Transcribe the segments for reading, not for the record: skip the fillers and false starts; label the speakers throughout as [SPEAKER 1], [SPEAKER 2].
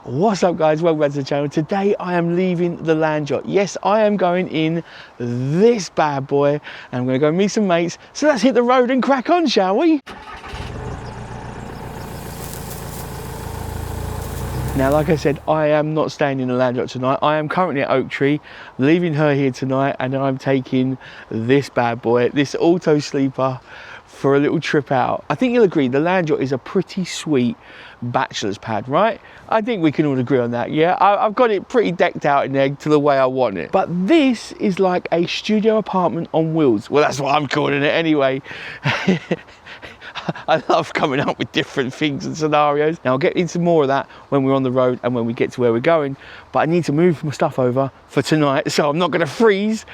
[SPEAKER 1] What's up guys, welcome back to the channel. Today I am leaving the Land Yacht. Yes, I am going in this bad boy and I'm going to go meet some mates. So let's hit the road and crack on, shall we? Now, like I said, I am not staying in the Land Yacht tonight. I am currently at Oak Tree, leaving her here tonight, and I'm taking this bad boy, this auto sleeper, for a little trip out. I think you'll agree the Land Yacht is a pretty sweet bachelor's pad, right? I think we can all agree on that, yeah? I've got it pretty decked out in there to the way I want it. But this is like a studio apartment on wheels. Well, that's what I'm calling it anyway. I love coming up with different things and scenarios. Now I'll get into more of that when we're on the road and when we get to where we're going, but I need to move my stuff over for tonight, so I'm not gonna freeze,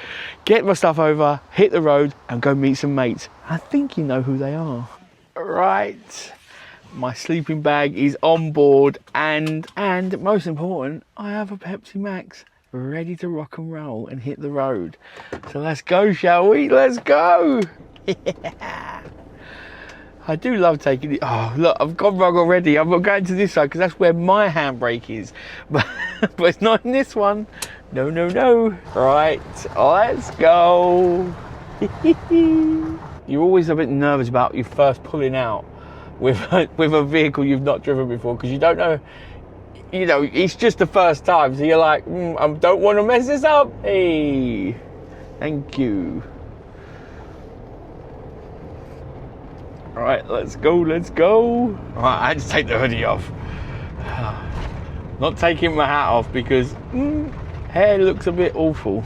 [SPEAKER 1] get my stuff over, hit the road and go meet some mates. I think you know who they are. Right, my sleeping bag is on board and most important, I have a Pepsi Max ready to rock and roll and hit the road. So let's go, shall we? Let's go. Yeah. I do love taking it. Oh, look, I've gone wrong already. I'm not going to this side because that's where my handbrake is. But it's not in this one. No, no, no. Right, let's go. You're always a bit nervous about you first pulling out with a vehicle you've not driven before because you don't know, you know, it's just the first time. So you're like, I don't want to mess this up. Hey, thank you. All right, let's go, let's go. All right, I had to take the hoodie off. Not taking my hat off because hair looks a bit awful.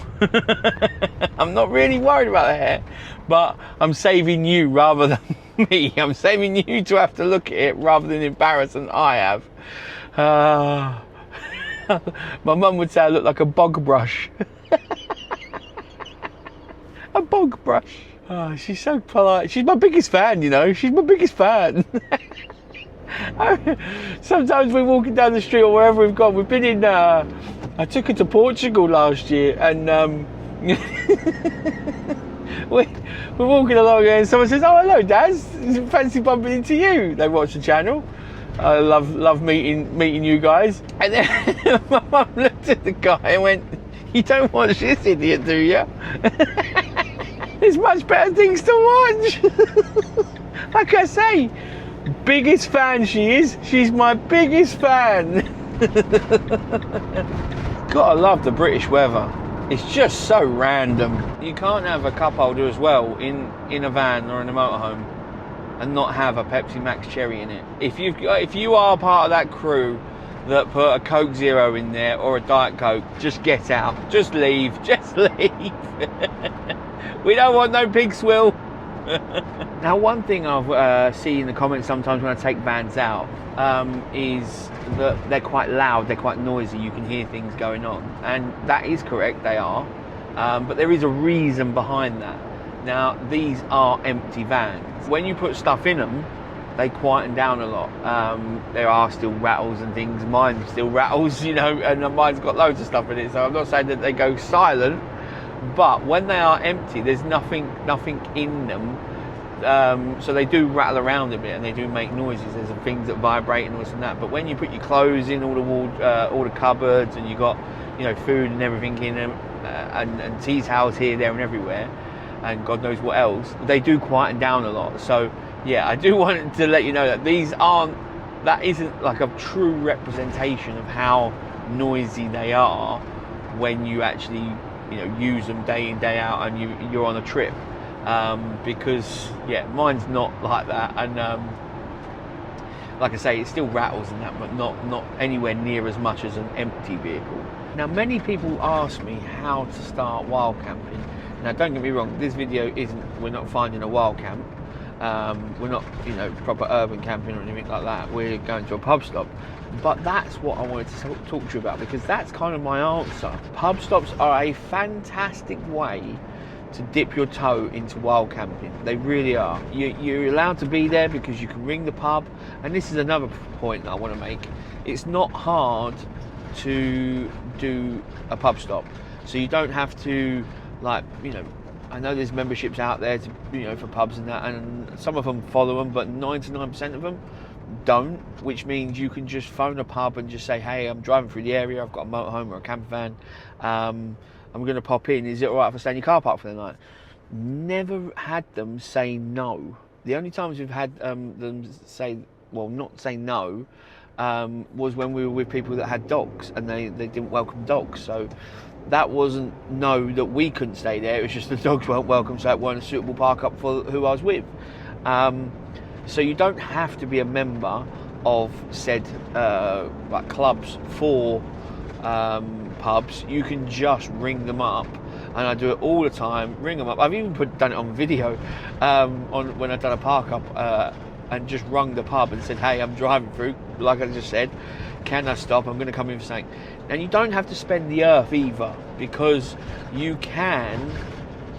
[SPEAKER 1] I'm not really worried about the hair, but I'm saving you rather than me. I'm saving you to have to look at it rather than embarrass than I have. My mum would say I look like a bog brush. A bog brush. Oh, she's so polite. She's my biggest fan, you know. She's my biggest fan. Sometimes we're walking down the street or wherever we've gone. We've been in, I took her to Portugal last year and we're walking along and someone says, oh, hello, Daz. Fancy bumping into you. They watch the channel. I love meeting you guys. And then my mum looked at the guy and went, you don't watch this idiot, do you? There's much better things to watch. Like I say, biggest fan she is. She's my biggest fan. Gotta love the British weather. It's just so random. You can't have a cup holder as well in a van or in a motorhome and not have a Pepsi Max Cherry in it. If you are part of that crew that put a Coke Zero in there or a Diet Coke, just get out. Just leave. Just leave. We don't want no pig swill. Now, one thing I've seen in the comments sometimes when I take vans out is that they're quite loud, they're quite noisy, you can hear things going on. And that is correct, they are. But there is a reason behind that. Now, these are empty vans. When you put stuff in them, they quieten down a lot. There are still rattles and things. Mine still rattles, you know, and mine's got loads of stuff in it. So I'm not saying that they go silent. But when they are empty, there's nothing in them, so they do rattle around a bit and they do make noises. There's some things that vibrate and this and that. But when you put your clothes in, all the cupboards, and you got, you know, food and everything in them, and tea towels here, there, and everywhere, and God knows what else, they do quieten down a lot. So yeah, I do want to let you know that that isn't like a true representation of how noisy they are when you actually, you know, use them day in, day out, and you're on a trip, because yeah, mine's not like that, and like I say, it still rattles and that, but not anywhere near as much as an empty vehicle. Now, many people ask me how to start wild camping. Now, don't get me wrong, this video we're not finding a wild camp, we're not, you know, proper urban camping or anything like that. We're going to a pub stop. But that's what I wanted to talk to you about, because that's kind of my answer. Pub stops are a fantastic way to dip your toe into wild camping. They really are. You're allowed to be there because you can ring the pub. And this is another point that I want to make. It's not hard to do a pub stop. So you don't have to, like, you know, I know there's memberships out there to, you know, for pubs and that, and some of them follow them, but 99% of them don't, which means you can just phone a pub and just say, hey, I'm driving through the area, I've got a motorhome or a campervan, I'm going to pop in, is it alright if I stay in your car park for the night? Never had them say no. The only times we've had them say, well, not say no, was when we were with people that had dogs and they didn't welcome dogs. So that wasn't no that we couldn't stay there, it was just the dogs weren't welcome, so it weren't a suitable park up for who I was with. So you don't have to be a member of said like clubs for pubs. You can just ring them up, and I do it all the time. Ring them up. I've even done it on video on when I've done a park up and just rung the pub and said, hey, I'm driving through, like I just said, can I stop? I'm going to come in for something. And you don't have to spend the earth either, because you can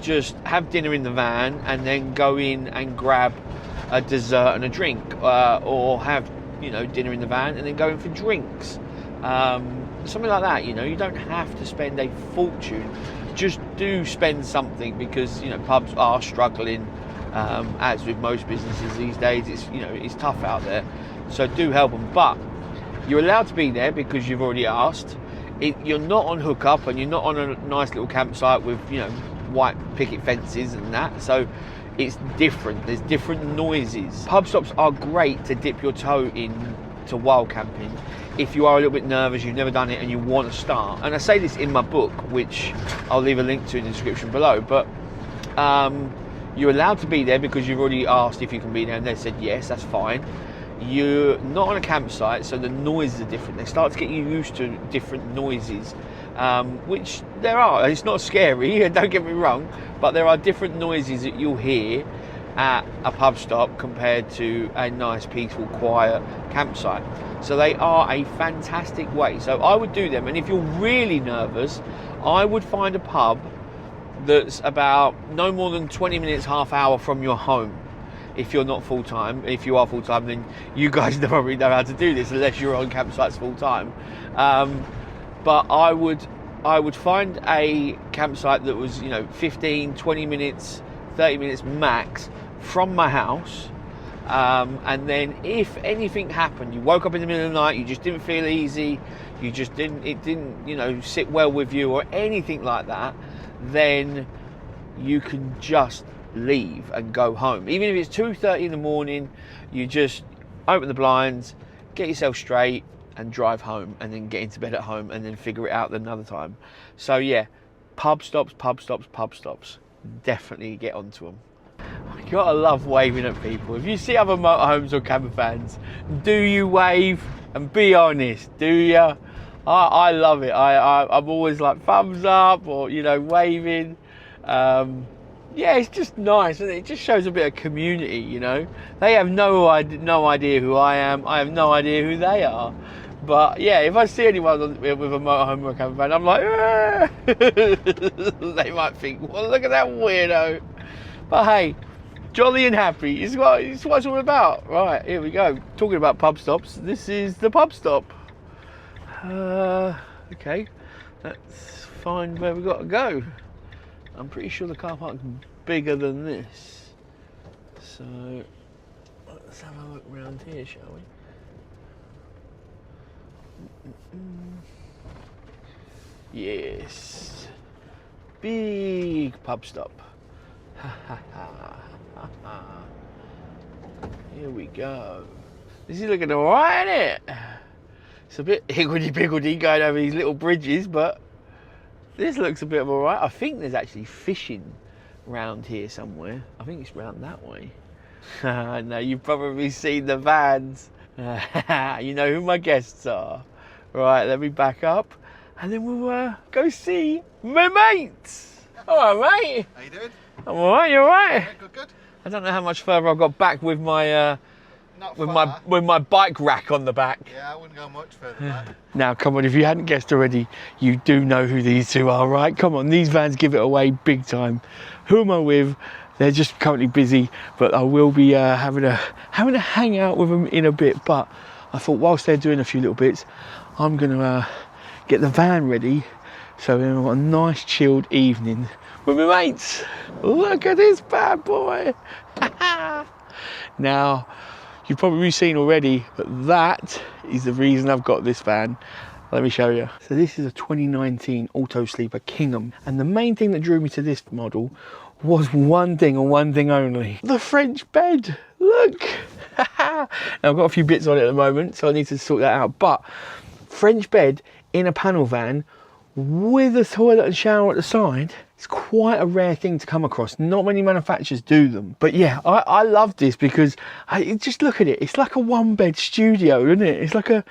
[SPEAKER 1] just have dinner in the van and then go in and grab a dessert and a drink, or have, you know, dinner in the van and then go in for drinks, something like that. You know, you don't have to spend a fortune. Just do spend something, because, you know, pubs are struggling, as with most businesses these days. It's, you know, it's tough out there, so do help them. But you're allowed to be there because you've already asked. You're not on hookup, and you're not on a nice little campsite with, you know, white picket fences and that, so it's different. There's different noises. Pub stops are great to dip your toe in to wild camping if you are a little bit nervous, you've never done it, and you want to start. And I say this in my book, which I'll leave a link to in the description below, but you're allowed to be there because you've already asked if you can be there, and they said yes, that's fine. You're not on a campsite, so the noises are different. They start to get you used to different noises, which there are. It's not scary, don't get me wrong, but there are different noises that you'll hear at a pub stop compared to a nice, peaceful, quiet campsite. So they are a fantastic way. So I would do them, and if you're really nervous, I would find a pub that's about no more than 20 minutes, half hour from your home. If you're not full-time. If you are full-time, then you guys probably know how to do this, unless you're on campsites full-time. But I would find a campsite that was, you know, 15, 20 minutes, 30 minutes max from my house. And then if anything happened, you woke up in the middle of the night, you just didn't feel easy, it didn't, you know, sit well with you or anything like that, then you can just leave and go home. Even if it's 2:30 in the morning, you just open the blinds, get yourself straight and drive home, and then get into bed at home, and then figure it out another time. So yeah, pub stops, definitely get onto them. You gotta love waving at people. If you see other motorhomes or campervans, do you wave? And be honest, do you? I love it. I'm always like thumbs up, or, you know, waving. Yeah, it's just nice, and it just shows a bit of community, you know. They have no idea who I am. I have no idea who they are. But yeah, if I see anyone with a motorhome or a campervan, I'm like, they might think, well, look at that weirdo. But hey, jolly and happy is what it's all about. Right, here we go. Talking about pub stops, this is the pub stop. Okay, let's find where we got to go. I'm pretty sure the car park's bigger than this. So let's have a look around here, shall we? Yes, big pub stop. Here we go. This is looking alright, isn't it? It's a bit higgledy-piggledy going over these little bridges, but this looks a bit of alright. I think there's actually fishing round here somewhere. I think it's round that way. No, you've probably seen the vans. You know who my guests are. Right, let me back up, and then we'll go see my mates. Alright, mate.
[SPEAKER 2] How you doing?
[SPEAKER 1] I'm alright, you alright?
[SPEAKER 2] Yeah, good.
[SPEAKER 1] I don't know how much further I've got back with my with my bike rack on the back.
[SPEAKER 2] Yeah, I wouldn't go much further back.
[SPEAKER 1] Now, come on, if you hadn't guessed already, you do know who these two are, right? Come on, these vans give it away big time. Who am I with? They're just currently busy, but I will be having a hangout with them in a bit. But I thought whilst they're doing a few little bits, I'm gonna get the van ready, so we've got a nice chilled evening with my mates. Look at this bad boy. Now, you've probably seen already, but that is the reason I've got this van. Let me show you. So this is a 2019 Auto Sleeper Kingham, and the main thing that drew me to this model was one thing and one thing only: the French bed. Look. Now I've got a few bits on it at the moment, so I need to sort that out, but French bed in a panel van with a toilet and shower at the side, it's quite a rare thing to come across. Not many manufacturers do them. But yeah, I love this because just look at it. It's like a one bed studio, isn't it? It's like a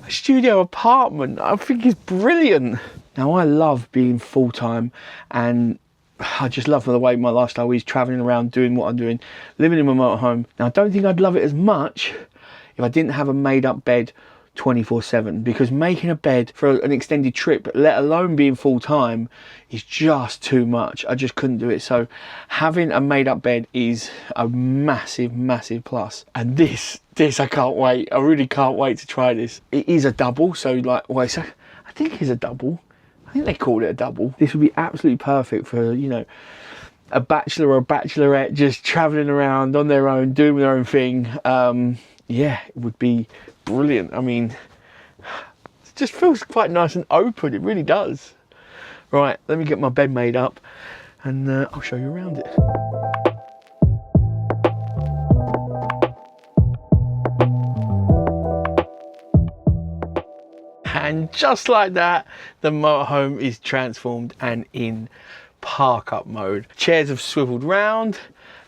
[SPEAKER 1] studio apartment. I think it's brilliant. Now I love being full time, and I just love the way my lifestyle is, traveling around, doing what I'm doing, living in my motorhome. Now I don't think I'd love it as much if I didn't have a made up bed 24/7, because making a bed for an extended trip, let alone being full time, is just too much. I just couldn't do it. So having a made up bed is a massive plus. And this I can't wait. I really can't wait to try this. It is a double, so like, wait, so I think it's a double. I think they called it a double. This would be absolutely perfect for, you know, a bachelor or a bachelorette just traveling around on their own, doing their own thing. Yeah, it would be brilliant. I mean, it just feels quite nice and open. It really does. Right, let me get my bed made up, and I'll show you around it. And just like that, the motorhome is transformed and in park up mode. Chairs have swiveled round.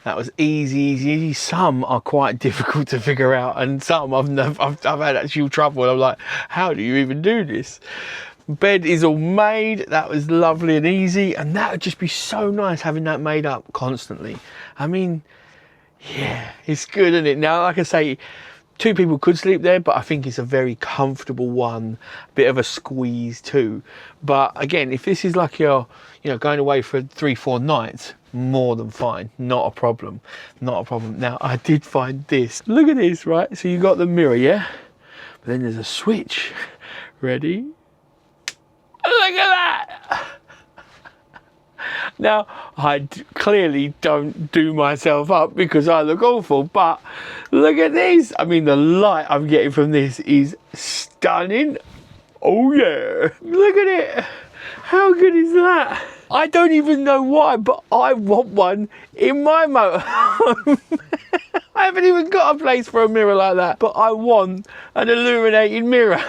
[SPEAKER 1] That was easy. Some are quite difficult to figure out, and some I've had actual trouble. I'm like, how do you even do this? Bed is all made. That was lovely and easy, and that would just be so nice having that made up constantly. I mean, yeah, it's good, isn't it? Now, like I say, 2 people could sleep there, but I think it's a very comfortable one. Bit of a squeeze too. But again, if this is like you're, you know, going away for 3-4 nights, more than fine. Not a problem. Not a problem. Now, I did find this. Look at this, right? So you got the mirror, yeah? But then there's a switch. Ready? Look at that! Now, I clearly don't do myself up because I look awful, but look at this. I mean, the light I'm getting from this is stunning. Oh yeah, look at it. How good is that? I don't even know why, but I want one in my motorhome. I haven't even got a place for a mirror like that, but I want an illuminated mirror.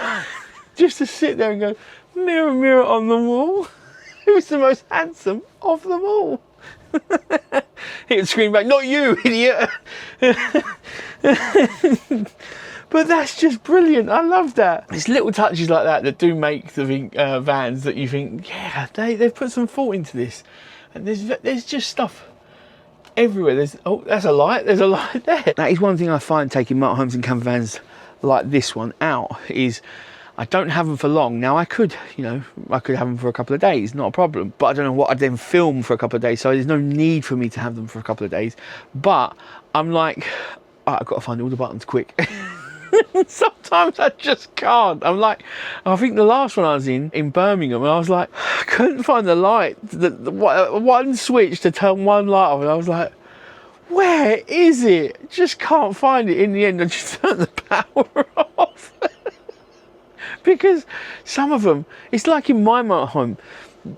[SPEAKER 1] Just to sit there and go, mirror, mirror on the wall. Who's the most handsome of them all? He would scream back, not you, idiot. But that's just brilliant. I love that. It's little touches like that that do make the vans that you think, yeah, they've put some thought into this. And there's just stuff everywhere. Oh, that's a light. There's a light there. That is one thing I find taking motorhomes and camper vans like this one out is I don't have them for long. Now I could, you know, I could have them for a couple of days, not a problem. But I don't know what I'd then film for a couple of days. So there's no need for me to have them for a couple of days. But I'm like, oh, I've got to find all the buttons quick. Sometimes I just can't. I'm like, I think the last one I was in Birmingham, and I was like, I couldn't find the light, the one switch to turn one light off. And I was like, where is it? Just can't find it. In the end, I just turned the power off. Because some of them, it's like in my motorhome,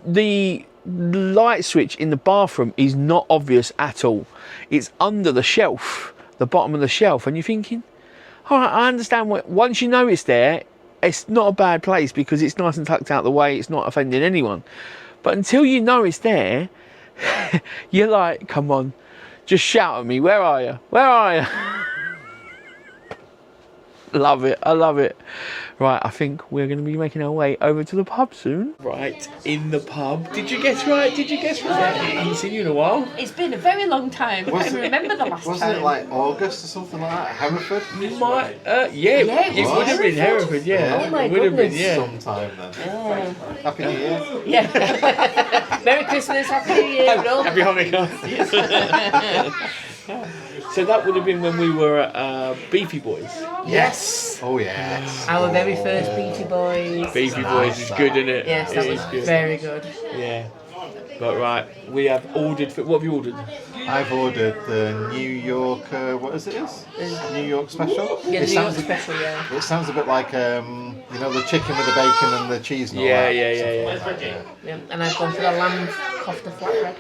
[SPEAKER 1] the light switch in the bathroom is not obvious at all. It's under the shelf, the bottom of the shelf, and you're thinking, all right, I understand. Once you know it's there, it's not a bad place because it's nice and tucked out the way, it's not offending anyone. But until you know it's there, you're like, come on, just shout at me, where are you? Where are you? Love it, I love it. Right, I think we're going to be making our way over to the pub soon. Right, in the pub. Did you guess right? Did you guess right? I haven't seen you in a while.
[SPEAKER 3] It's been a very long time. I can remember the last time.
[SPEAKER 2] Wasn't it like August or something like that? Hereford?
[SPEAKER 3] Yeah,
[SPEAKER 2] it
[SPEAKER 3] would have been
[SPEAKER 1] Hereford, yeah.
[SPEAKER 3] Oh my
[SPEAKER 1] it would have been,
[SPEAKER 3] goodness.
[SPEAKER 1] yeah.
[SPEAKER 2] Sometime then. Happy New Year.
[SPEAKER 3] Yeah. Merry Christmas, Happy New Year.
[SPEAKER 1] Happy Hanukkah. So that would have been when we were at Beefy Boys.
[SPEAKER 2] Yes. Oh yes.
[SPEAKER 3] Our very first Beefy Boys.
[SPEAKER 1] Beefy Boys is good, isn't it?
[SPEAKER 3] Yes, that was
[SPEAKER 1] good.
[SPEAKER 3] very good.
[SPEAKER 1] Yeah. But right, we have ordered. What have you ordered?
[SPEAKER 2] I've ordered the New York, what is it? New York special?
[SPEAKER 3] Yeah,
[SPEAKER 2] It
[SPEAKER 3] New York
[SPEAKER 2] sounds,
[SPEAKER 3] special, yeah.
[SPEAKER 2] it sounds a bit like, you know, the chicken with the bacon and the cheese and all
[SPEAKER 1] Yeah,
[SPEAKER 2] that.
[SPEAKER 3] Yeah. And I've gone for the lamb kofta flatbread.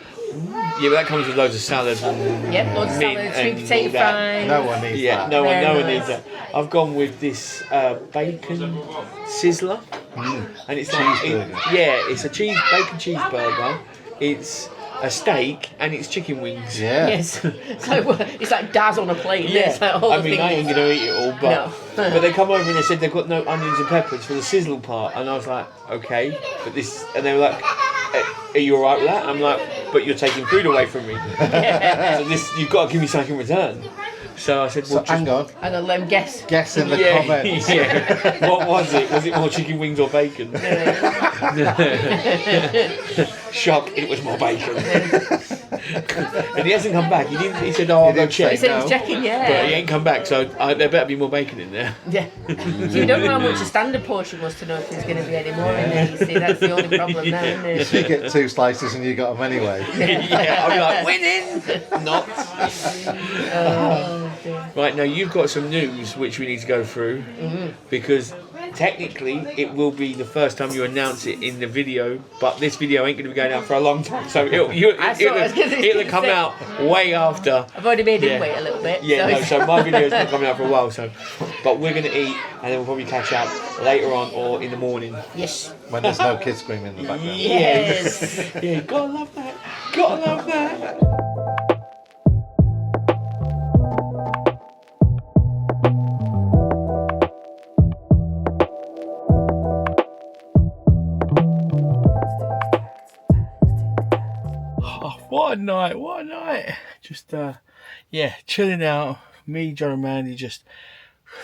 [SPEAKER 1] Yeah, but that comes with loads of salad and
[SPEAKER 3] Yep, loads of
[SPEAKER 1] mint
[SPEAKER 3] salad, sweet
[SPEAKER 1] and
[SPEAKER 3] potato
[SPEAKER 1] all that.
[SPEAKER 3] fries.
[SPEAKER 2] No one needs
[SPEAKER 1] Yeah,
[SPEAKER 2] that.
[SPEAKER 1] no
[SPEAKER 3] Very
[SPEAKER 1] one
[SPEAKER 3] nice.
[SPEAKER 1] needs that. I've gone with this bacon sizzler, and it's like,
[SPEAKER 2] Cheeseburger.
[SPEAKER 1] it's a bacon cheeseburger. It's a steak and it's chicken wings.
[SPEAKER 2] Yeah.
[SPEAKER 3] Yes. It's like Daz on a plate.
[SPEAKER 1] Yeah,
[SPEAKER 3] It's like all
[SPEAKER 1] I
[SPEAKER 3] the
[SPEAKER 1] mean, I ain't
[SPEAKER 3] things.
[SPEAKER 1] gonna eat it all, but
[SPEAKER 3] No.
[SPEAKER 1] but they come over and they said they've got no onions and peppers for the sizzle part, and I was like, okay, but this, and they were like, are you alright with that? And I'm like, but you're taking food away from me, so this, you've got to give me something in return. So I said, well,
[SPEAKER 2] So hang on.
[SPEAKER 3] And I'll let him guess.
[SPEAKER 2] Guess in the
[SPEAKER 1] yeah,
[SPEAKER 2] comments.
[SPEAKER 1] yeah. What was it? Was it more chicken wings or bacon? Shock! It was more bacon. And he hasn't come back. He said, "Oh, I'll go
[SPEAKER 2] didn't say
[SPEAKER 1] check."
[SPEAKER 3] He said
[SPEAKER 2] no.
[SPEAKER 3] he's checking,
[SPEAKER 1] But he
[SPEAKER 3] yeah.
[SPEAKER 1] ain't come back, so there better be more bacon in there.
[SPEAKER 3] Yeah. So we don't know how much the standard portion was to know if there's going to be any more in there. You see, that's the only problem now, isn't
[SPEAKER 2] If
[SPEAKER 3] it?
[SPEAKER 2] you get 2 slices and you got them anyway.
[SPEAKER 1] Yeah, I'll be like, winning! Not.
[SPEAKER 3] Oh, dear.
[SPEAKER 1] Right, now you've got some news which we need to go through, because technically it will be the first time you announce it in the video, but this video ain't going to be going out for a long time, so it'll come out way after.
[SPEAKER 3] I've already made him
[SPEAKER 1] Yeah.
[SPEAKER 3] wait a little bit.
[SPEAKER 1] Yeah, no,
[SPEAKER 3] so
[SPEAKER 1] so my video's not coming out for a while, so, but we're going to eat and then we'll probably catch up later on or in the morning.
[SPEAKER 3] Yes.
[SPEAKER 2] When there's no kids screaming in the background.
[SPEAKER 3] Yes.
[SPEAKER 1] Yeah, gotta love that. Gotta love that. Oh, what a night, what a night. Just, chilling out. Me, John and Mandy, just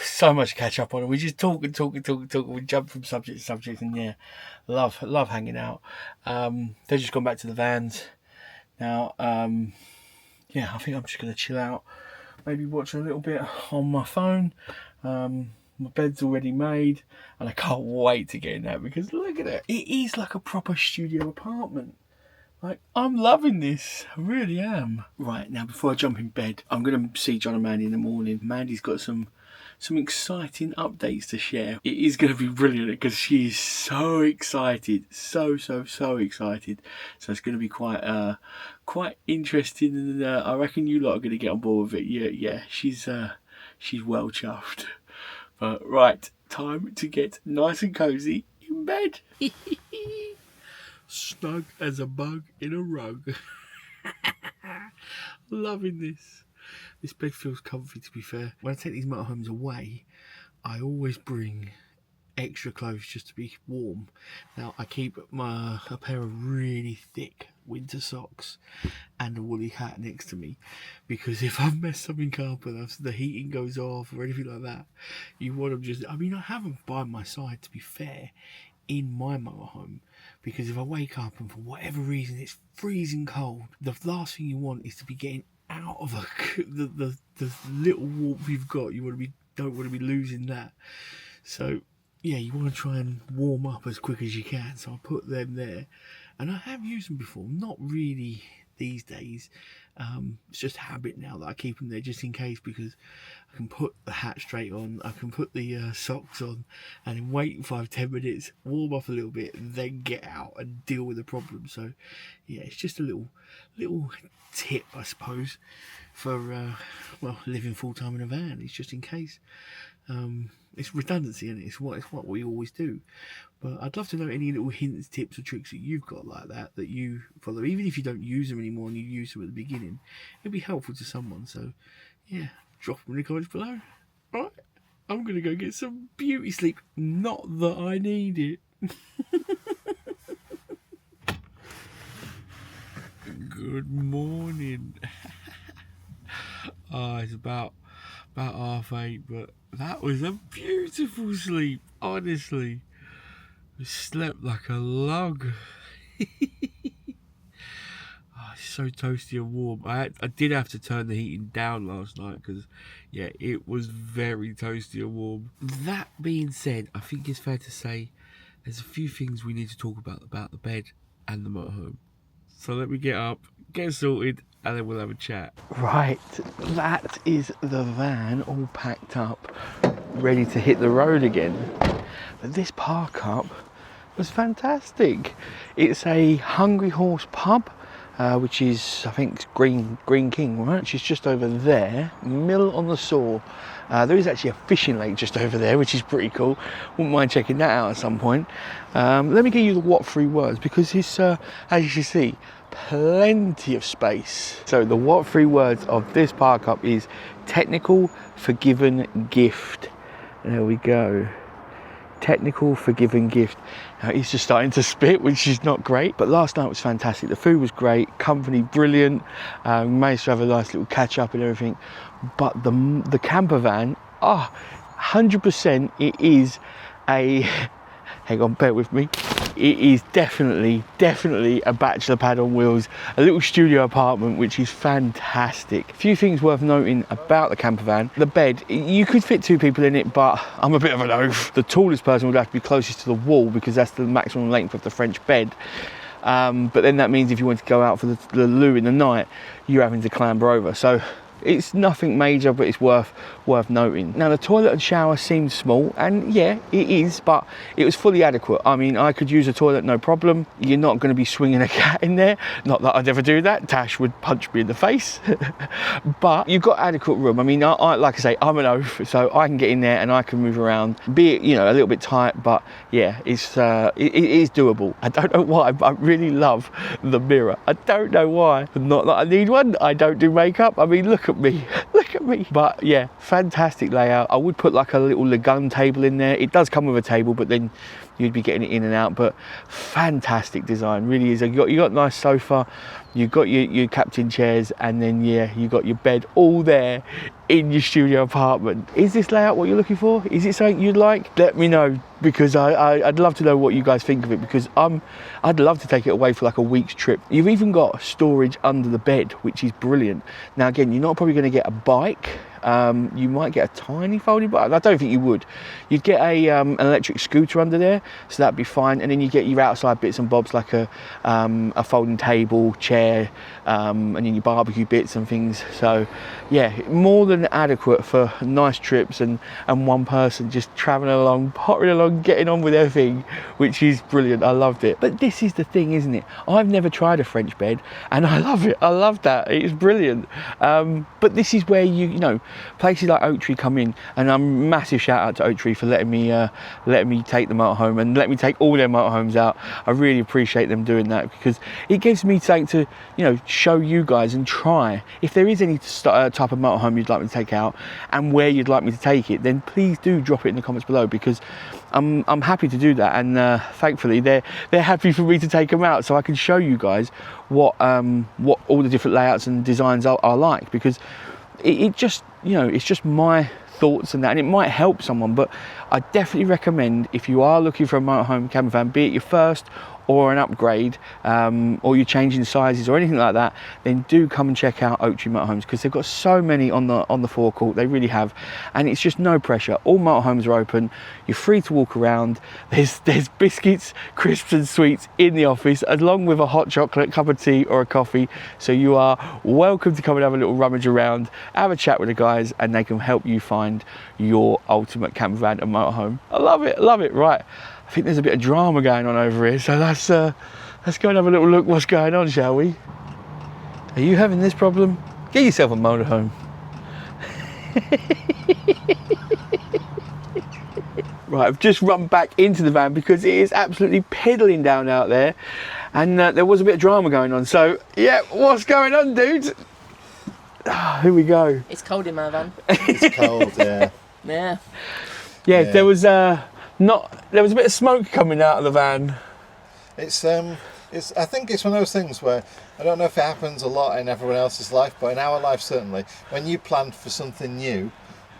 [SPEAKER 1] so much to catch up on. We just talk. We jump from subject to subject, and love hanging out. They've just gone back to the vans. Now, I think I'm just going to chill out. Maybe watch a little bit on my phone. My bed's already made, and I can't wait to get in that because look at it. It is like a proper studio apartment. Like, I'm loving this. I really am. Right, now before I jump in bed, I'm going to see John and Mandy in the morning. Mandy's got some exciting updates to share. It is going to be brilliant because she is so excited. So excited. So it's going to be quite interesting, and I reckon you lot are going to get on board with it. Yeah, she's well chuffed. But right, time to get nice and cozy in bed. Snug as a bug in a rug. Loving this. This bed feels comfy, to be fair. When I take these motorhomes away, I always bring extra clothes just to be warm. Now, I keep a pair of really thick winter socks and a woolly hat next to me, because if I mess something up and the heating goes off or anything like that, you want them I have them by my side, to be fair, in my motorhome, because if I wake up and for whatever reason it's freezing cold, the last thing you want is to be getting out of the little warmth you've got. Don't want to be losing that. So yeah, you want to try and warm up as quick as you can. So I put them there, and I have used them before, not really these days. It's just habit now that I keep them there just in case, because I can put the hat straight on, I can put the socks on, and then wait 5-10 minutes, warm up a little bit, then get out and deal with the problem. So yeah, it's just a little tip, I suppose, for living full time in a van. It's just in case. It's redundancy, and it's what we always do. But I'd love to know any little hints, tips, or tricks that you've got like that you follow, even if you don't use them anymore and you use them at the beginning. It'd be helpful to someone. So yeah, drop them in the comments below. All right, I'm gonna go get some beauty sleep. Not that I need it. Good morning. It's about 8:30, but that was a beautiful sleep, honestly. I slept like a log. It's so toasty and warm. I did have to turn the heating down last night because, yeah, it was very toasty and warm. That being said, I think it's fair to say there's a few things we need to talk about the bed and the motorhome. So let me get up, get sorted, and then we'll have a chat. Right, that is the van all packed up, ready to hit the road again. But this park up was fantastic. It's a Hungry Horse pub, which is, I think, Green King, right? Which is just over there, Mill on the Soar. There is actually a fishing lake just over there, which is pretty cool. Wouldn't mind checking that out at some point. Let me give you the what 3 words, because it's, as you can see, plenty of space. So the what 3 words of this park up is technical, forgiven, gift. There we go. Technical, forgiven, gift. Now he's just starting to spit, which is not great, but last night was fantastic. The food was great, company brilliant, managed to have a nice little catch up and everything. But the camper van, 100% it is a, hang on, bear with me. It is definitely a bachelor pad on wheels, a little studio apartment, which is fantastic. A few things worth noting about the camper van. The bed, you could fit 2 people in it, but I'm a bit of an oaf. The tallest person would have to be closest to the wall because that's the maximum length of the French bed. But then that means if you want to go out for the loo in the night, you're having to clamber over. So it's nothing major, but it's worth noting. Now the toilet and shower seemed small, and yeah, it is, but it was fully adequate. I mean, I could use a toilet no problem. You're not going to be swinging a cat in there. Not that I'd ever do that. Tash would punch me in the face. But you've got adequate room. I mean, I like I say, I'm an oaf, so I can get in there and I can move around. Be it, you know, a little bit tight, but yeah, it is doable. I don't know why, but I really love the mirror. I don't know why. Not that I need one. I don't do makeup. I mean, look at me. Look at me. But yeah, fantastic layout. I would put like a little lagun table in there. It does come with a table, but then you'd be getting it in and out. But fantastic design, really is. You got a nice sofa, you've got your captain chairs, and then yeah, you got your bed all there in your studio apartment. Is this layout what you're looking for? Is it something you'd like? Let me know, because I'd love to know what you guys think of it, because I'd love to take it away for like a week's trip. You've even got storage under the bed, which is brilliant. Now again, you're not probably going to get a bike. You might get a tiny folding bike. I don't think you would. You'd get an electric scooter under there, so that'd be fine. And then you get your outside bits and bobs like a folding table, chair, and then your barbecue bits and things. So yeah, more than adequate for nice trips and one person just traveling along, pottering along, getting on with everything, which is brilliant. I loved it. But this is the thing, isn't it? I've never tried a French bed, and I love it. I love that. It's brilliant. But this is where you know, places like Oak Tree come in, and a massive shout out to Oak Tree for letting me take the motorhome and let me take all their motorhomes out. I really appreciate them doing that, because it gives me something to, you know, show you guys and try. If there is any type of motorhome you'd like me to take out and where you'd like me to take it, then please do drop it in the comments below, because I'm happy to do that, and thankfully they're happy for me to take them out so I can show you guys what all the different layouts and designs are like, because it just, you know, it's just my thoughts and that, and it might help someone. But I definitely recommend, if you are looking for a motorhome camper van, be it your first or an upgrade, or you're changing sizes or anything like that, then do come and check out Oak Tree Motorhomes, because they've got so many on the forecourt. They really have, and it's just no pressure. All motorhomes are open. You're free to walk around. There's biscuits, crisps and sweets in the office, along with a hot chocolate, cup of tea or a coffee. So you are welcome to come and have a little rummage around, have a chat with the guys, and they can help you find your ultimate camper van and motorhome. I love it, love it. Right, I think there's a bit of drama going on over here, so let's go and have a little look what's going on, shall we? Are you having this problem? Get yourself a motorhome. Right, I've just run back into the van because it is absolutely piddling down out there, and there was a bit of drama going on. So yeah, what's going on, dude? Here we go.
[SPEAKER 3] It's cold in my van.
[SPEAKER 2] It's cold, yeah.
[SPEAKER 3] Yeah.
[SPEAKER 1] There was a bit of smoke coming out of the van.
[SPEAKER 2] It's I think it's one of those things where, I don't know if it happens a lot in everyone else's life, but in our life certainly, when you plan for something new,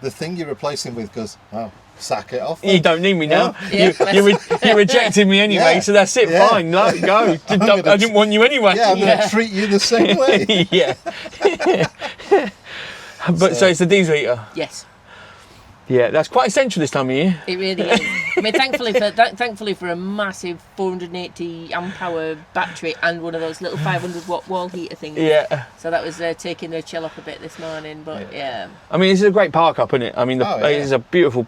[SPEAKER 2] the thing you're replacing with goes, oh, sack it off then.
[SPEAKER 1] You don't need me now.
[SPEAKER 3] Yeah.
[SPEAKER 1] You're rejecting me anyway, so that's it.
[SPEAKER 2] Yeah.
[SPEAKER 1] Fine, let it go. I didn't want you anyway.
[SPEAKER 2] Yeah, I'm going to treat you the same way.
[SPEAKER 1] Yeah. But so it's a diesel heater.
[SPEAKER 3] Yes.
[SPEAKER 1] Yeah, that's quite essential this time of year.
[SPEAKER 3] It really is. I mean, thankfully for a massive 480 amp hour battery and one of those little 500 watt wall heater things.
[SPEAKER 1] Yeah.
[SPEAKER 3] So that was taking the chill up a bit this morning, but yeah.
[SPEAKER 1] I mean, this is a great park up, isn't it? I mean, it is a beautiful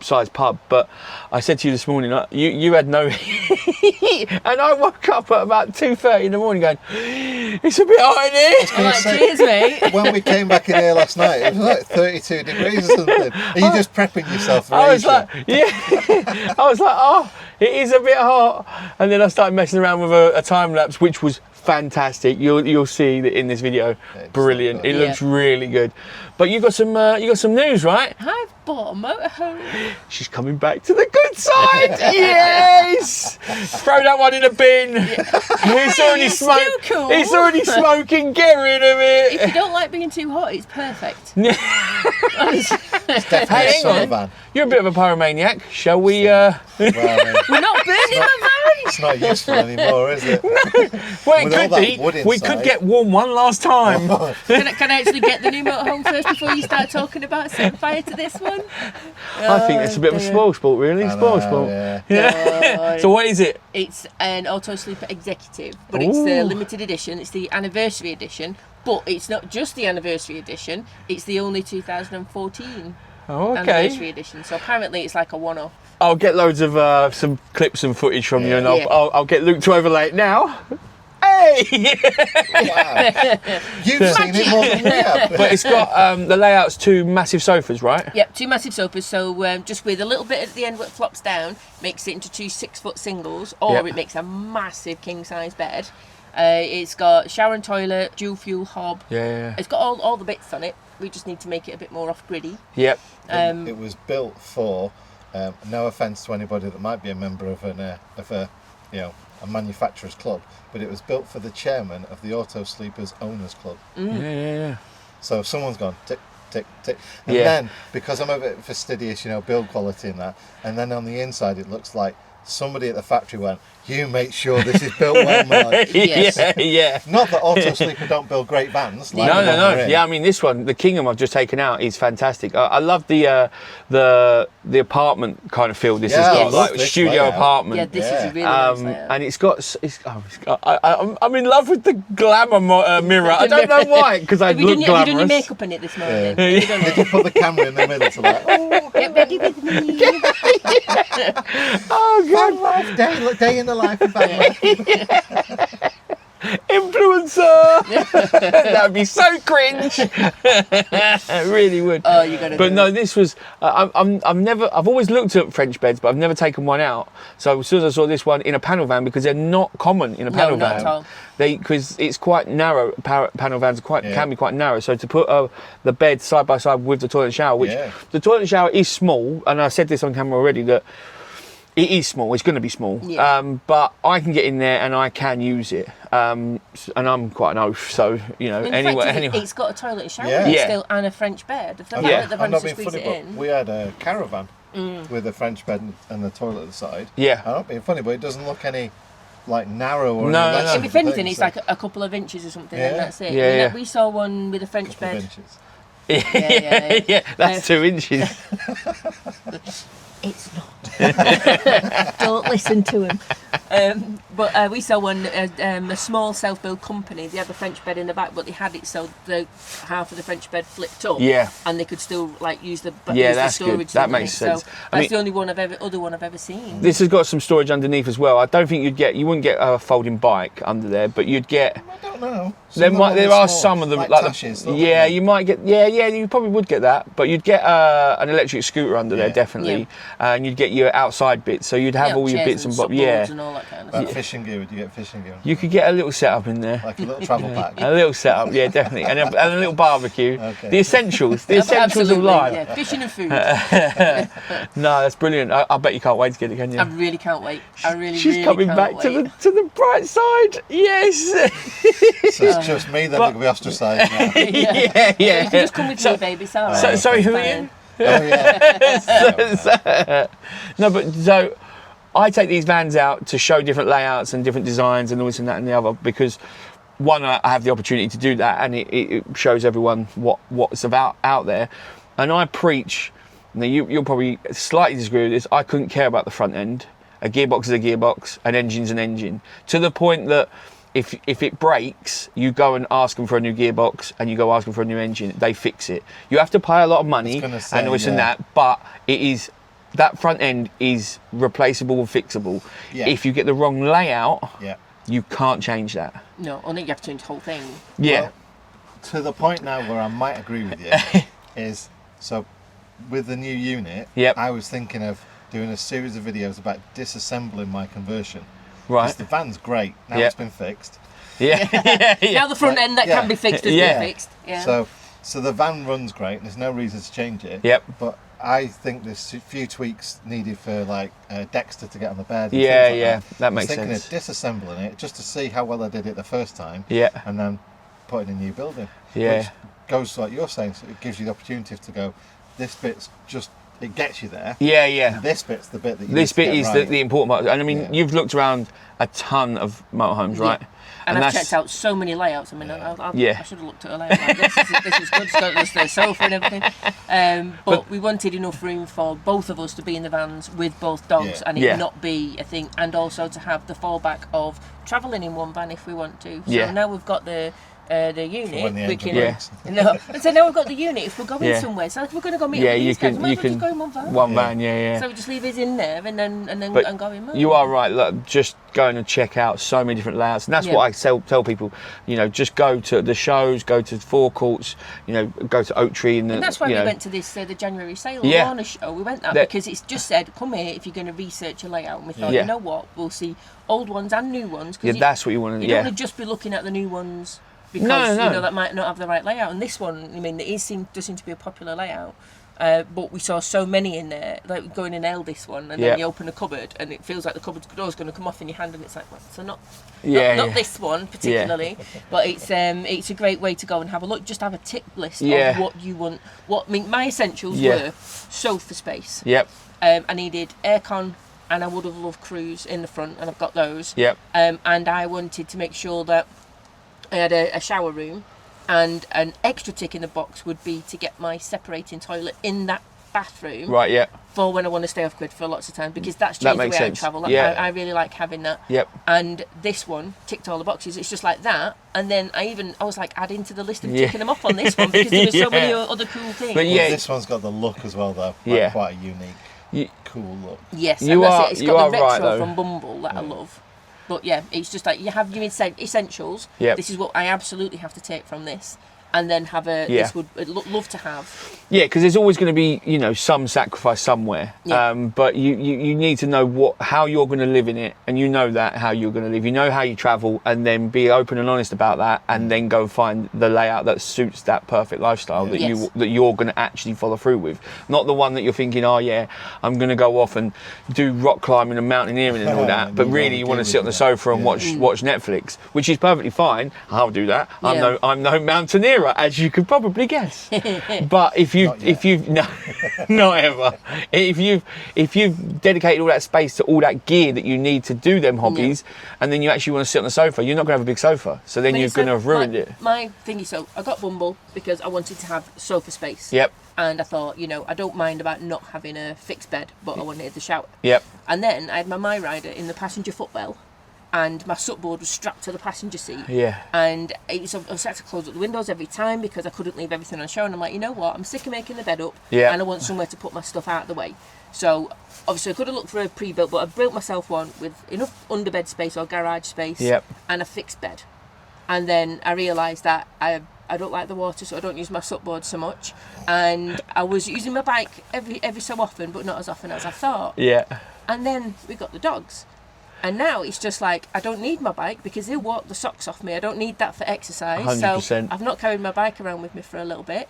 [SPEAKER 1] sized pub, but I said to you this morning, you had no heat, and I woke up at about 2:30 in the morning going, it's a bit hot in here.
[SPEAKER 3] I'm like, cheers, mate.
[SPEAKER 2] When we came back in here last night, it was like 32 degrees or something. Are you just prepping yourself for
[SPEAKER 1] I was
[SPEAKER 2] Asia?
[SPEAKER 1] like, I was like, oh, it is a bit hot. And then I started messing around with a time lapse, which was fantastic. You'll see that in this video. Brilliant.
[SPEAKER 2] So
[SPEAKER 1] it looks really good. But you got some news, right?
[SPEAKER 3] I've bought a motorhome.
[SPEAKER 1] She's coming back to the good side. Yes. Throw that one in a bin. It's already smoking.
[SPEAKER 3] Cool.
[SPEAKER 1] It's already smoking. Get rid of it.
[SPEAKER 3] If you don't like being too hot, it's perfect.
[SPEAKER 2] It's definitely
[SPEAKER 1] Hey,
[SPEAKER 2] a
[SPEAKER 1] hang
[SPEAKER 2] summer
[SPEAKER 1] on.
[SPEAKER 2] van.
[SPEAKER 1] You're a bit of a pyromaniac. Shall we?
[SPEAKER 2] Well, I mean,
[SPEAKER 3] We're not burning the van.
[SPEAKER 2] it's not useful anymore, is it?
[SPEAKER 1] Well, it
[SPEAKER 2] With all
[SPEAKER 1] could
[SPEAKER 2] that
[SPEAKER 1] be.
[SPEAKER 2] wood
[SPEAKER 1] We
[SPEAKER 2] inside.
[SPEAKER 1] could get warm one last time.
[SPEAKER 3] Can I actually get the new motorhome first before you start talking about setting fire to this one?
[SPEAKER 1] I think it's a bit of a spoil sport, really. Spoil sport.
[SPEAKER 2] Yeah.
[SPEAKER 1] So what is it?
[SPEAKER 3] It's an Auto Sleeper Executive, but it's the
[SPEAKER 1] Ooh.
[SPEAKER 3] limited edition. It's the anniversary edition, but it's not just the anniversary edition. It's the only 2014
[SPEAKER 1] Oh,
[SPEAKER 3] anniversary
[SPEAKER 1] okay.
[SPEAKER 3] edition. So apparently it's like a one-off.
[SPEAKER 1] I'll get loads of some clips and footage from you, and
[SPEAKER 3] Yeah.
[SPEAKER 1] I'll get Luke to overlay it now. Hey!
[SPEAKER 2] Wow. You've seen it more than we have.
[SPEAKER 1] But it's got the layout's 2 massive sofas, right?
[SPEAKER 3] Yep, 2 massive sofas. So just with a little bit at the end where it flops down, makes it into 2 6-foot singles, or
[SPEAKER 1] Yep.
[SPEAKER 3] it makes a massive king-size bed. It's got shower and toilet, dual fuel hob.
[SPEAKER 1] Yeah.
[SPEAKER 3] It's got all the bits on it. We just need to make it a bit more off-griddy.
[SPEAKER 1] Yep.
[SPEAKER 2] It was built for. No offence to anybody that might be a member of a manufacturer's club, but it was built for the chairman of the Auto Sleepers Owners Club.
[SPEAKER 1] Yeah.
[SPEAKER 2] So someone's gone tick, tick, tick, and
[SPEAKER 1] Yeah.
[SPEAKER 2] then because I'm a bit fastidious, build quality and that, and then on the inside it looks like somebody at the factory went, "You make sure this is built well, man."
[SPEAKER 3] Yes.
[SPEAKER 1] Yeah.
[SPEAKER 2] Not that Auto Sleeper don't build great vans. Like
[SPEAKER 1] No.
[SPEAKER 2] the one we're in.
[SPEAKER 1] Yeah, I mean this one, the Kingham I've just taken out, is fantastic. I love the apartment kind of feel. This
[SPEAKER 2] Yeah,
[SPEAKER 1] has
[SPEAKER 2] I
[SPEAKER 1] got
[SPEAKER 2] love
[SPEAKER 1] like
[SPEAKER 2] this
[SPEAKER 1] studio
[SPEAKER 2] layout.
[SPEAKER 1] apartment.
[SPEAKER 3] Yeah, this is a really nice layout.
[SPEAKER 1] And it's got. I'm in love with the glamour mirror. I don't know why, because I
[SPEAKER 3] Have you
[SPEAKER 1] look
[SPEAKER 3] done your
[SPEAKER 1] glamorous.
[SPEAKER 3] makeup in it this morning?
[SPEAKER 2] Yeah.
[SPEAKER 3] Have you done
[SPEAKER 2] Did
[SPEAKER 3] it?
[SPEAKER 2] you put the camera in the middle to like, oh,
[SPEAKER 3] Get ready with me.
[SPEAKER 1] Oh
[SPEAKER 2] van
[SPEAKER 1] god,
[SPEAKER 2] life, day in the life of van life.
[SPEAKER 1] influencer! That would be so cringe. It really would.
[SPEAKER 3] Oh, you gotta.
[SPEAKER 1] But
[SPEAKER 3] do
[SPEAKER 1] no,
[SPEAKER 3] it.
[SPEAKER 1] this was. I've always looked at French beds, but I've never taken one out. So as soon as I saw this one in a panel van, because they're not common in a panel
[SPEAKER 3] not
[SPEAKER 1] van,
[SPEAKER 3] at all.
[SPEAKER 1] because it's quite narrow. Panel vans can be quite narrow. So to put the bed side by side with the toilet and shower, which the toilet and shower is small, and I said this on camera already that. It is small. It's going to be small,
[SPEAKER 3] Yeah.
[SPEAKER 1] but I can get in there and I can use it. And I'm quite an oaf, so
[SPEAKER 3] In fact, it's got a toilet and shower
[SPEAKER 2] Yeah.
[SPEAKER 3] in it
[SPEAKER 1] Yeah.
[SPEAKER 3] still and a French bed. The fact
[SPEAKER 2] I'm
[SPEAKER 3] that they've
[SPEAKER 2] not
[SPEAKER 3] managed to
[SPEAKER 2] being
[SPEAKER 3] squeeze
[SPEAKER 2] funny,
[SPEAKER 3] it
[SPEAKER 2] but
[SPEAKER 3] in.
[SPEAKER 2] we had a caravan with a French bed and the toilet at the side.
[SPEAKER 1] Yeah.
[SPEAKER 2] I'm not being funny, but it doesn't look any like narrow or
[SPEAKER 1] No,
[SPEAKER 2] any
[SPEAKER 1] no,
[SPEAKER 2] less
[SPEAKER 1] no.
[SPEAKER 2] of
[SPEAKER 3] If
[SPEAKER 2] a
[SPEAKER 3] anything,
[SPEAKER 2] thing,
[SPEAKER 3] it's
[SPEAKER 2] so
[SPEAKER 3] like a couple of inches or something,
[SPEAKER 2] Yeah.
[SPEAKER 3] and that's it.
[SPEAKER 1] Yeah,
[SPEAKER 3] I mean,
[SPEAKER 1] yeah.
[SPEAKER 3] we saw one with a French
[SPEAKER 2] couple of
[SPEAKER 3] bed.
[SPEAKER 2] inches.
[SPEAKER 3] Yeah.
[SPEAKER 1] That's 2 inches.
[SPEAKER 3] It's not. Don't listen to him. But we saw one, a small self-build company. They had the French bed in the back, but they had it so the half of the French bed flipped up.
[SPEAKER 1] Yeah.
[SPEAKER 3] And they could still use the
[SPEAKER 1] That's
[SPEAKER 3] storage.
[SPEAKER 1] good. That
[SPEAKER 3] underneath.
[SPEAKER 1] makes sense.
[SPEAKER 3] So
[SPEAKER 1] I
[SPEAKER 3] that's
[SPEAKER 1] mean-
[SPEAKER 3] the only other one I've ever seen.
[SPEAKER 1] This has got some storage underneath as well. I don't think you wouldn't get a folding bike under there, but you'd get.
[SPEAKER 2] I don't know.
[SPEAKER 1] There are some of them
[SPEAKER 2] like
[SPEAKER 1] like
[SPEAKER 2] Tashes,
[SPEAKER 1] you might get you probably would get that, but you'd get an electric scooter under there
[SPEAKER 2] Yeah.
[SPEAKER 1] definitely, and you'd get your outside bits, so you'd have all your
[SPEAKER 3] chairs
[SPEAKER 1] bits and bobs.
[SPEAKER 3] supports and all that kind of
[SPEAKER 2] Like
[SPEAKER 3] stuff.
[SPEAKER 2] fishing gear, would you get fishing gear?
[SPEAKER 1] You could get a little setup in there,
[SPEAKER 2] Like a little travel pack.
[SPEAKER 1] a little setup, yeah, definitely, and a little barbecue.
[SPEAKER 2] Okay.
[SPEAKER 1] The essentials of
[SPEAKER 3] Absolutely,
[SPEAKER 1] life.
[SPEAKER 3] yeah. Fishing and food.
[SPEAKER 1] No, that's brilliant. I bet you can't wait to get it, can you?
[SPEAKER 3] I really can't wait.
[SPEAKER 1] She's
[SPEAKER 3] really
[SPEAKER 1] coming
[SPEAKER 3] can't
[SPEAKER 1] back
[SPEAKER 3] wait.
[SPEAKER 1] to the bright side. Yes.
[SPEAKER 2] So it's just me that will be ostracised now.
[SPEAKER 1] yeah.
[SPEAKER 3] You can just come with me, baby. It's all right.
[SPEAKER 1] Sorry, who are
[SPEAKER 3] Fine.
[SPEAKER 1] you?
[SPEAKER 2] Oh yeah.
[SPEAKER 1] No, but so I take these vans out to show different layouts and different designs and all this and that and the other because one, I have the opportunity to do that and it shows everyone what's about out there, and I preach Now you'll probably slightly disagree with this. I couldn't care about the front end. A gearbox is a gearbox, an engine's an engine. To the point that if it breaks, you go and ask them for a new gearbox, and you go ask them for a new engine. They fix it. You have to pay a lot of money and this and that, but it is that front end is replaceable and fixable. Yeah. If you get the wrong layout, you can't change that.
[SPEAKER 3] No, I think you have to change the whole thing.
[SPEAKER 1] Yeah.
[SPEAKER 2] Well, to the point now where I might agree with you is, so with the new unit, I was thinking of doing a series of videos about disassembling my conversion.
[SPEAKER 1] Right.
[SPEAKER 2] Because the van's great, now it's been fixed.
[SPEAKER 1] Yeah.
[SPEAKER 3] Now the front end that can be fixed has been fixed. Yeah.
[SPEAKER 2] So the van runs great, there's no reason to change it.
[SPEAKER 1] Yep.
[SPEAKER 2] But I think there's a few tweaks needed for like Dexter to get on the bed.
[SPEAKER 1] And that makes sense.
[SPEAKER 2] I was thinking of disassembling it just to see how well I did it the first time.
[SPEAKER 1] Yeah.
[SPEAKER 2] And then putting a new building.
[SPEAKER 1] Yeah.
[SPEAKER 2] Which goes like you're saying, so it gives you the opportunity to go, this bit's just, it gets you there.
[SPEAKER 1] Yeah, yeah.
[SPEAKER 2] And this bit's the bit that you
[SPEAKER 1] This
[SPEAKER 2] need to
[SPEAKER 1] bit
[SPEAKER 2] get
[SPEAKER 1] is
[SPEAKER 2] right.
[SPEAKER 1] the important part. And I mean, you've looked around a ton of motorhomes, right?
[SPEAKER 3] And I've checked out so many layouts. I mean, I should have looked at a layout like this. This is good. It's got the sofa and everything. But we wanted enough room for both of us to be in the vans with both dogs and it not be a thing. And also to have the fallback of travelling in one van if we want to. So now we've got the unit, we can. So now we've got the unit. If we're going somewhere, so if we're going to go meet these guys, we can just go in one van.
[SPEAKER 1] One van,
[SPEAKER 3] So we just leave his in there and then go in.
[SPEAKER 1] You are right. Look, just going to check out so many different layouts, and that's what I tell people. You know, just go to the shows, go to forecourts. You know, go to Oak Tree, and
[SPEAKER 3] that's why we went to this the January sale Warner show. We went that because it's just said, come here if you're going to research a layout. And we thought, you know what, we'll see old ones and new ones.
[SPEAKER 1] That's what you want to.
[SPEAKER 3] You don't want to just be looking at the new ones. Because you know that might not have the right layout, and this one, I mean, does seem to be a popular layout. But we saw so many in there, like going and nail this one, and then you open a cupboard, and it feels like the cupboard door's going to come off in your hand, and it's like, well, so not this one particularly, but it's a great way to go and have a look. Just have a tick list of what you want. I mean, my essentials were sofa space.
[SPEAKER 1] Yep.
[SPEAKER 3] I needed aircon. And I would have loved cruise in the front, and I've got those.
[SPEAKER 1] Yep.
[SPEAKER 3] And I wanted to make sure that I had a shower room, and an extra tick in the box would be to get my separating toilet in that bathroom.
[SPEAKER 1] Right, yeah.
[SPEAKER 3] For when I want to stay off grid for lots of time, because that's just the way I travel. I really like having that.
[SPEAKER 1] Yep.
[SPEAKER 3] And this one ticked all the boxes. It's just like that. And then I was like adding to the list of ticking them off on this one because there were so many other cool things.
[SPEAKER 2] But this one's got the look as well, though. Like quite a unique, cool look.
[SPEAKER 3] Yes, and that's it. It's got the retro from Bumble that I love. But yeah, it's just like you have your essentials.
[SPEAKER 1] Yep.
[SPEAKER 3] This is what I absolutely have to take from this, and then have this would love to have.
[SPEAKER 1] Yeah, because there's always going to be some sacrifice somewhere.
[SPEAKER 3] Yeah.
[SPEAKER 1] But you need to know how you're going to live in it, and you know that how you're going to live. You know how you travel, and then be open and honest about that, and then go find the layout that suits that perfect lifestyle that you're going to actually follow through with. Not the one that you're thinking, oh yeah, I'm going to go off and do rock climbing and mountaineering and all that. But really, you want to sit on the sofa and watch Netflix, which is perfectly fine. I'll do that. I'm no mountaineer, as you could probably guess. But if you've not ever. If you've dedicated all that space to all that gear that you need to do them hobbies, and then you actually want to sit on the sofa, you're not going to have a big sofa. So then you're going to have ruined it.
[SPEAKER 3] My thing is, so I got Bumble because I wanted to have sofa space.
[SPEAKER 1] Yep.
[SPEAKER 3] And I thought, I don't mind about not having a fixed bed, but I wanted the shower.
[SPEAKER 1] Yep.
[SPEAKER 3] And then I had my rider in the passenger footwell, and my supboard was strapped to the passenger seat.
[SPEAKER 1] Yeah.
[SPEAKER 3] And I had to close up the windows every time because I couldn't leave everything on show. And I'm like, you know what? I'm sick of making the bed up.
[SPEAKER 1] Yeah.
[SPEAKER 3] And I want somewhere to put my stuff out of the way. So obviously I could have looked for a pre-built, but I built myself one with enough underbed space or garage space and a fixed bed. And then I realised that I don't like the water, so I don't use my supboard so much. And I was using my bike every so often, but not as often as I thought.
[SPEAKER 1] Yeah.
[SPEAKER 3] And then we got the dogs. And now it's just like, I don't need my bike because they'll walk the socks off me. I don't need that for exercise.
[SPEAKER 1] 100%.
[SPEAKER 3] So I've not carried my bike around with me for a little bit.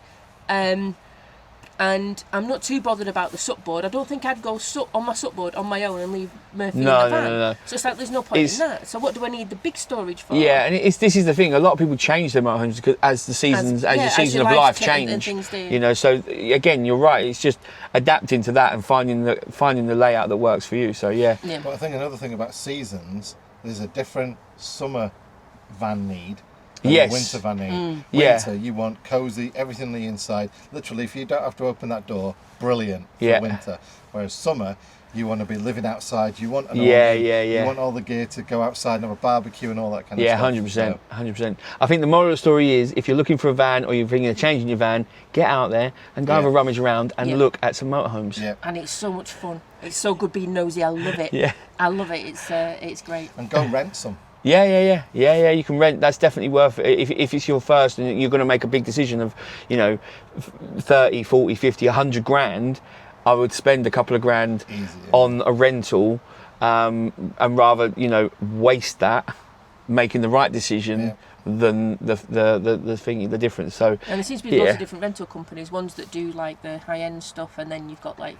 [SPEAKER 3] And I'm not too bothered about the supboard. I don't think I'd go on my supboard on my own and leave Murphy in the van. No. So it's like, there's no point in that. So what do I need the big storage for?
[SPEAKER 1] Yeah, and this is the thing. A lot of people change their motorhomes because as the season of life change. So again, you're right. It's just adapting to that and finding the layout that works for you. So yeah.
[SPEAKER 2] But I think another thing about seasons, there's a different summer van need than
[SPEAKER 1] Yes.
[SPEAKER 2] a winter vanny.
[SPEAKER 1] Yeah.
[SPEAKER 2] Winter, you want cosy, everything on the inside. Literally, if you don't have to open that door, brilliant for
[SPEAKER 1] Yeah.
[SPEAKER 2] winter. Whereas summer, you want to be living outside. You want an
[SPEAKER 1] Yeah,
[SPEAKER 2] awning,
[SPEAKER 1] yeah.
[SPEAKER 2] You want all the gear to go outside and have a barbecue and all that kind of
[SPEAKER 1] Yeah,
[SPEAKER 2] stuff.
[SPEAKER 1] 100%, 100%. I think the moral of the story is, if you're looking for a van or you're thinking of changing your van, get out there and go have a rummage around and
[SPEAKER 3] Yeah.
[SPEAKER 1] look at some motorhomes.
[SPEAKER 2] Yeah.
[SPEAKER 3] And it's so much fun. It's so good being nosy. I love it.
[SPEAKER 1] Yeah.
[SPEAKER 3] I love it. It's great.
[SPEAKER 2] And go rent some.
[SPEAKER 1] Yeah. You can rent. That's definitely worth it. If it's your first and you're going to make a big decision of, 30, 40, 50, 100 grand, I would spend a couple of grand
[SPEAKER 2] Easy, yeah.
[SPEAKER 1] on a rental, and rather, waste that making the right decision than the difference. So
[SPEAKER 3] And there seems to be lots of different rental companies. Ones that do like the high end stuff, and then you've got like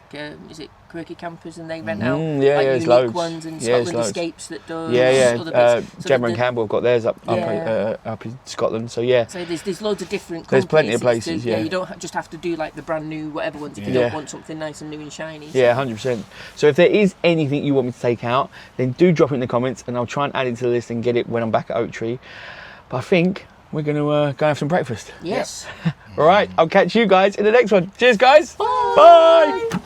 [SPEAKER 3] is it quirky campers, and they rent out like
[SPEAKER 1] there's
[SPEAKER 3] unique
[SPEAKER 1] loads.
[SPEAKER 3] ones, and
[SPEAKER 1] Yeah, there's
[SPEAKER 3] Scotland
[SPEAKER 1] loads.
[SPEAKER 3] Escapes that does.
[SPEAKER 1] Yeah.
[SPEAKER 3] Other bits. So
[SPEAKER 1] Gemma and Campbell have got theirs up in Scotland. So yeah.
[SPEAKER 3] So there's loads of different.
[SPEAKER 1] There's plenty of
[SPEAKER 3] companies.
[SPEAKER 1] places,
[SPEAKER 3] Yeah,
[SPEAKER 1] yeah.
[SPEAKER 3] you don't just have to do like the brand new whatever ones if you
[SPEAKER 1] Yeah.
[SPEAKER 3] don't want something nice and new and shiny.
[SPEAKER 1] Yeah, 100%. So if there is anything you want me to take out, then do drop it in the comments, and I'll try and add it to the list and get it when I'm back at Oak Tree. But I think we're going to go and have some breakfast.
[SPEAKER 3] Yes.
[SPEAKER 1] All right, I'll catch you guys in the next one. Cheers, guys. Bye.